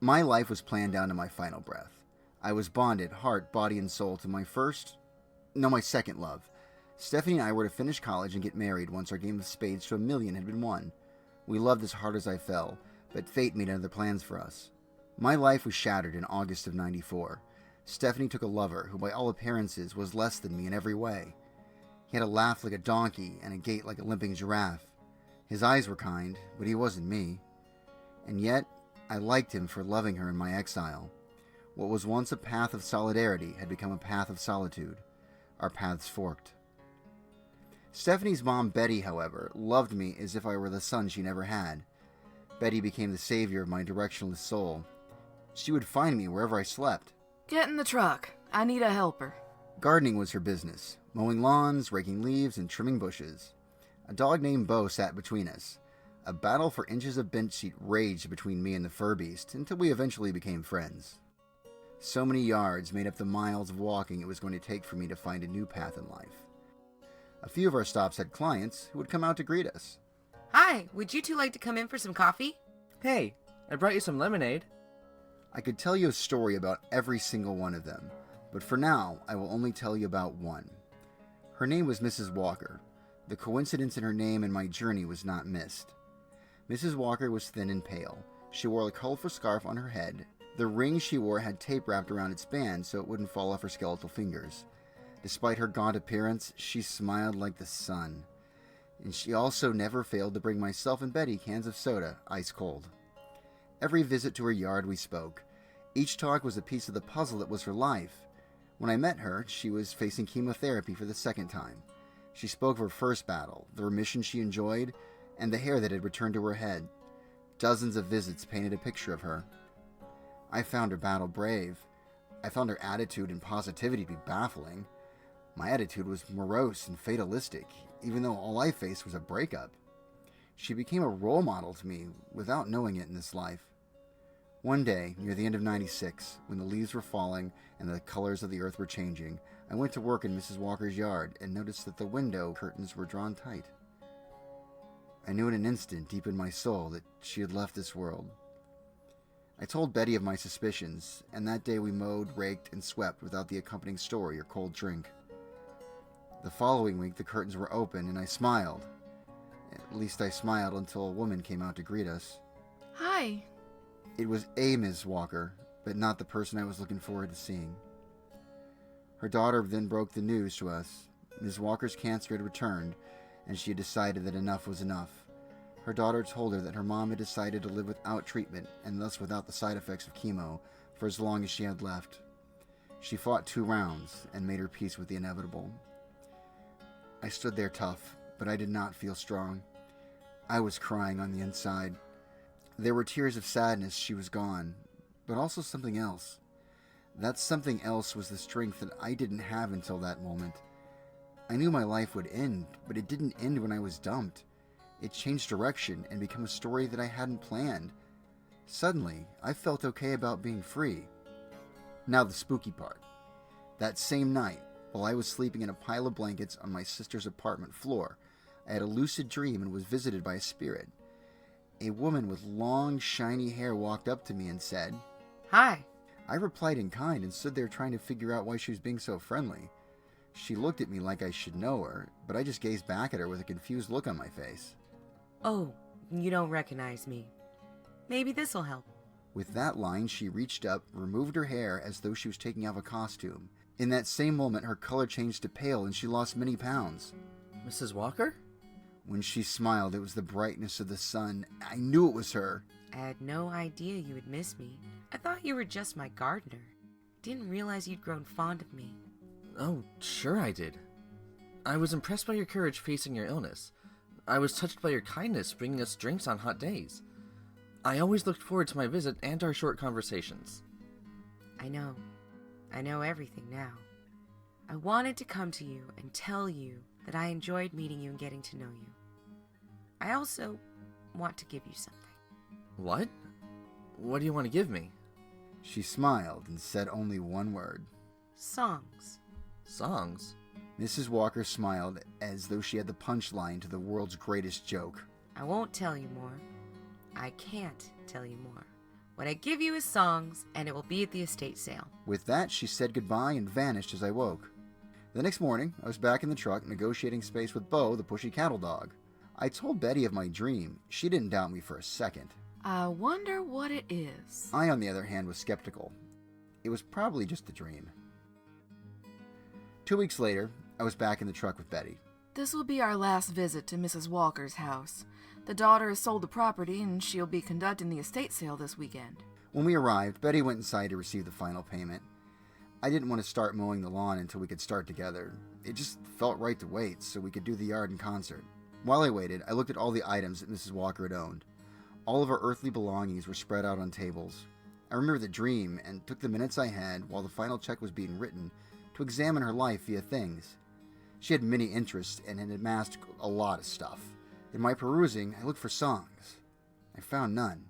My life was planned down to my final breath. I was bonded, heart, body, and soul, to my second love. Stephanie and I were to finish college and get married once our game of spades to $1 million had been won. We loved as hard as I fell, but fate made other plans for us. My life was shattered in August of '94. Stephanie took a lover who, by all appearances, was less than me in every way. He had a laugh like a donkey and a gait like a limping giraffe. His eyes were kind, but he wasn't me. And yet, I liked him for loving her in my exile. What was once a path of solidarity had become a path of solitude. Our paths forked. Stephanie's mom, Betty, however, loved me as if I were the son she never had. Betty became the savior of my directionless soul. She would find me wherever I slept. Get in the truck. I need a helper. Gardening was her business, mowing lawns, raking leaves, and trimming bushes. A dog named Bo sat between us. A battle for inches of bench seat raged between me and the fur beast until we eventually became friends. So many yards made up the miles of walking it was going to take for me to find a new path in life. A few of our stops had clients who would come out to greet us. Hi, would you two like to come in for some coffee? Hey, I brought you some lemonade. I could tell you a story about every single one of them, but for now, I will only tell you about one. Her name was Mrs. Walker. The coincidence in her name and my journey was not missed. Mrs. Walker was thin and pale. She wore a colorful scarf on her head. The ring she wore had tape wrapped around its band so it wouldn't fall off her skeletal fingers. Despite her gaunt appearance, she smiled like the sun. And she also never failed to bring myself and Betty cans of soda, ice cold. Every visit to her yard we spoke. Each talk was a piece of the puzzle that was her life. When I met her, she was facing chemotherapy for the second time. She spoke of her first battle, the remission she enjoyed, and the hair that had returned to her head. Dozens of visits painted a picture of her. I found her battle brave. I found her attitude and positivity to be baffling. My attitude was morose and fatalistic, even though all I faced was a breakup. She became a role model to me without knowing it in this life. One day, near the end of '96, when the leaves were falling and the colors of the earth were changing, I went to work in Mrs. Walker's yard and noticed that the window curtains were drawn tight. I knew in an instant, deep in my soul, that she had left this world. I told Betty of my suspicions, and that day we mowed, raked, and swept without the accompanying story or cold drink. The following week, the curtains were open, and I smiled. At least I smiled until a woman came out to greet us. Hi. It was a Ms. Walker, but not the person I was looking forward to seeing. Her daughter then broke the news to us. Ms. Walker's cancer had returned, and she had decided that enough was enough. Her daughter told her that her mom had decided to live without treatment, and thus without the side effects of chemo, for as long as she had left. She fought 2 rounds, and made her peace with the inevitable. I stood there tough, but I did not feel strong. I was crying on the inside. There were tears of sadness she was gone, but also something else. That something else was the strength that I didn't have until that moment. I knew my life would end, but it didn't end when I was dumped. It changed direction and became a story that I hadn't planned. Suddenly, I felt okay about being free. Now the spooky part. That same night, while I was sleeping in a pile of blankets on my sister's apartment floor, I had a lucid dream and was visited by a spirit. A woman with long, shiny hair walked up to me and said, Hi. I replied in kind and stood there trying to figure out why she was being so friendly. She looked at me like I should know her, but I just gazed back at her with a confused look on my face. Oh, you don't recognize me. Maybe this'll help. With that line, she reached up, removed her hair as though she was taking off a costume. In that same moment, her color changed to pale and she lost many pounds. Mrs. Walker? When she smiled, it was the brightness of the sun. I knew it was her. I had no idea you would miss me. I thought you were just my gardener. Didn't realize you'd grown fond of me. Oh, sure I did. I was impressed by your courage facing your illness. I was touched by your kindness bringing us drinks on hot days. I always looked forward to my visit and our short conversations. I know. I know everything now. I wanted to come to you and tell you that I enjoyed meeting you and getting to know you. I also want to give you something. What? What do you want to give me? She smiled and said only one word. Songs. Songs? Mrs. Walker smiled as though she had the punchline to the world's greatest joke. I won't tell you more. I can't tell you more. What I give you is songs, and it will be at the estate sale. With that, she said goodbye and vanished as I woke. The next morning, I was back in the truck negotiating space with Bo, the pushy cattle dog. I told Betty of my dream. She didn't doubt me for a second. I wonder what it is. I, on the other hand, was skeptical. It was probably just a dream. 2 weeks later, I was back in the truck with Betty. This will be our last visit to Mrs. Walker's house. The daughter has sold the property, and she'll be conducting the estate sale this weekend. When we arrived, Betty went inside to receive the final payment. I didn't want to start mowing the lawn until we could start together. It just felt right to wait so we could do the yard in concert. While I waited, I looked at all the items that Mrs. Walker had owned. All of our earthly belongings were spread out on tables. I remembered the dream and took the minutes I had while the final check was being written to examine her life via things. She had many interests and had amassed a lot of stuff. In my perusing, I looked for songs. I found none.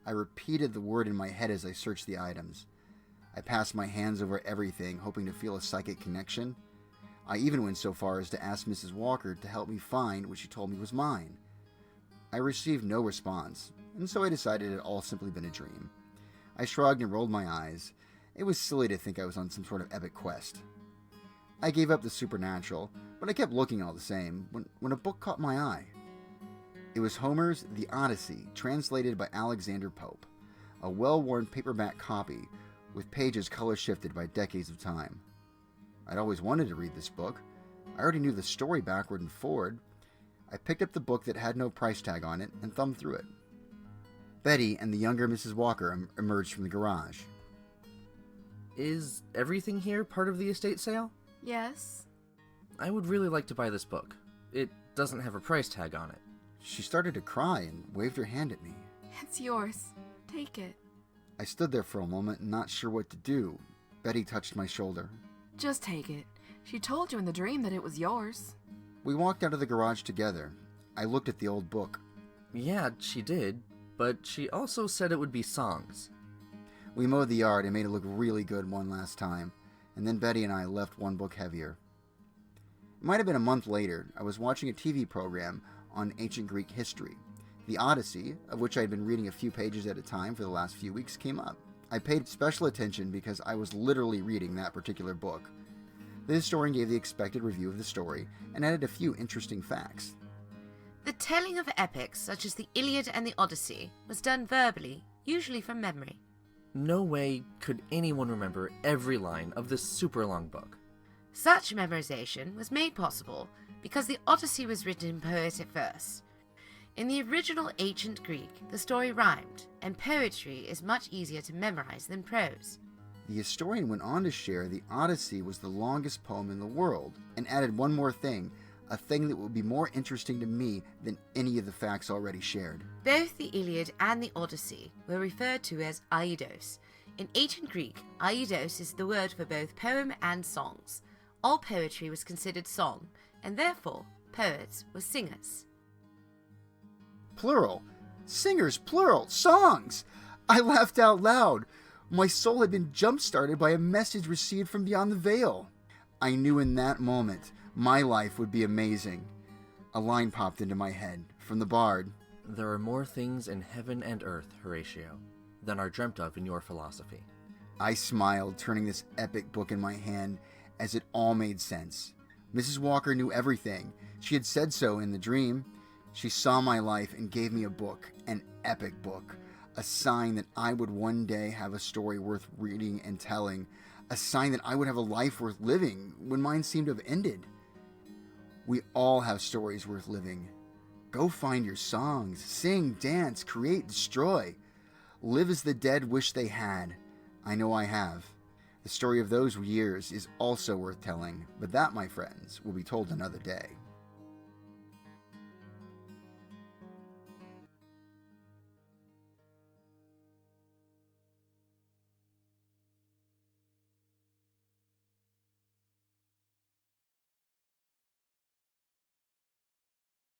I repeated the word in my head as I searched the items. I passed my hands over everything, hoping to feel a psychic connection. I even went so far as to ask Mrs. Walker to help me find what she told me was mine. I received no response, and so I decided it had all simply been a dream. I shrugged and rolled my eyes. It was silly to think I was on some sort of epic quest. I gave up the supernatural, but I kept looking all the same when a book caught my eye. It was Homer's The Odyssey, translated by Alexander Pope, a well-worn paperback copy with pages color-shifted by decades of time. I'd always wanted to read this book. I already knew the story backward and forward. I picked up the book that had no price tag on it and thumbed through it. Betty and the younger Mrs. Walker emerged from the garage. Is everything here part of the estate sale? Yes? I would really like to buy this book. It doesn't have a price tag on it. She started to cry and waved her hand at me. It's yours. Take it. I stood there for a moment, not sure what to do. Betty touched my shoulder. Just take it. She told you in the dream that it was yours. We walked out of the garage together. I looked at the old book. Yeah, she did, but she also said it would be songs. We mowed the yard and made it look really good one last time, and then Betty and I left one book heavier. It might have been a month later. I was watching a TV program on ancient Greek history. The Odyssey, of which I had been reading a few pages at a time for the last few weeks, came up. I paid special attention because I was literally reading that particular book. The historian gave the expected review of the story and added a few interesting facts. The telling of epics such as the Iliad and the Odyssey was done verbally, usually from memory. No way could anyone remember every line of this super long book. Such memorization was made possible because the Odyssey was written in poetry first. In the original ancient Greek, the story rhymed, and poetry is much easier to memorize than prose. The historian went on to share the Odyssey was the longest poem in the world, and added one more thing, a thing that would be more interesting to me than any of the facts already shared. Both the Iliad and the Odyssey were referred to as AGhost. In ancient Greek, AGhost is the word for both poem and songs. All poetry was considered song, and therefore, poets were singers. Plural. Singers, plural. Songs. I laughed out loud. My soul had been jump-started by a message received from beyond the veil. I knew in that moment my life would be amazing. A line popped into my head from the bard. There are more things in heaven and earth, Horatio, than are dreamt of in your philosophy. I smiled, turning this epic book in my hand as it all made sense. Mrs. Walker knew everything. She had said so in the dream. She saw my life and gave me a book, an epic book, a sign that I would one day have a story worth reading and telling, a sign that I would have a life worth living when mine seemed to have ended. We all have stories worth living. Go find your songs, sing, dance, create, destroy. Live as the dead wish they had. I know I have. The story of those years is also worth telling, but that, my friends, will be told another day.